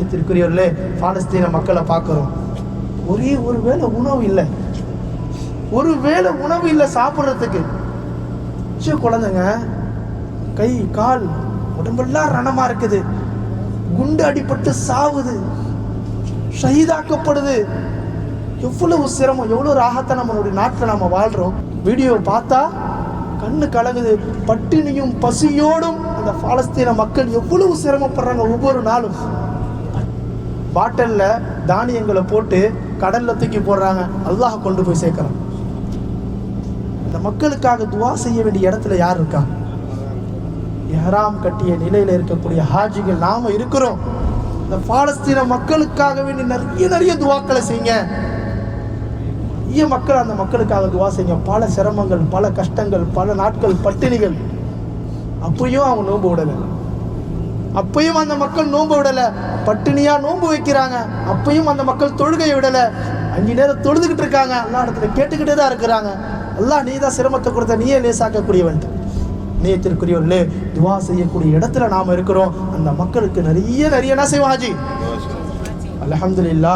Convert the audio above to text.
கண்ணியத்திற்குரியவர்களே, பாலஸ்தீன மக்களை பார்க்குறோம். ஒரே ஒரு வேளை உணவு இல்லை, ஒரு வேளை உணவு இல்லை சாப்பிட்றதுக்கு. குழந்தைங்க கை கால் உடம்பெல்லாம் ரணமா இருக்குது, குண்டு அடிபட்டு சாவுது, ஷஹீதாக்கப்படுது. எவ்வளவு சிரமம், எவ்வளவு ராகத்தை நம்மளுடைய நாட்டில் நம்ம வாழ்றோம். வீடியோவை பார்த்தா கண்ணு கலங்குது. பட்டினியும் பசியோடும் அந்த பாலஸ்தீன மக்கள் எவ்வளவு சிரமப்படுறாங்க. ஒவ்வொரு நாளும் பாட்டில்ல தானியங்களை போட்டு கடல்ல தூக்கி போடுறாங்க, அல்லாஹ் கொண்டு போய் சேர்க்கிறான். இந்த மக்களுக்காக துவா செய்ய வேண்டிய இடத்துல யார் இருக்கா? இஹ்ராம் கட்டிய நிலையில இருக்கக்கூடிய ஹாஜிகள் நாம இருக்கிறோம். இந்த பாலஸ்தீன மக்களுக்காக வேண்டி நிறைய துவாக்களை செய்யுங்க. நிறைய மக்கள் அந்த மக்களுக்காக துவா செய்யுங்க. பல சிரமங்கள், பல கஷ்டங்கள், பல நாட்கள் பட்டினிகள். அப்பயும் அவங்க நோன்பு விடலை, அப்பயும் அந்த மக்கள் நோன்பு விடலை. பட்டினியா நோன்பு வைக்கிறாங்க, அப்பயும் அந்த மக்கள் தொழுகையை விடலை. 5 நேரம் தொழுதுகிட்டு இருக்காங்க, எல்லா இடத்துல கேட்டுக்கிட்டே தான் இருக்கிறாங்க. அல்லாஹ் நீ தான் சிரமத்தை கொடுத்த, நீயே லேசாக்கக்கூடியவன். நேயத்திற்குரியவர்களே, துவா செய்யக்கூடிய இடத்துல நாம இருக்கிறோம். அந்த மக்களுக்கு நிறைய என்ன செய்வோம் ஹாஜி? அல்ஹம்துலில்லாஹ்.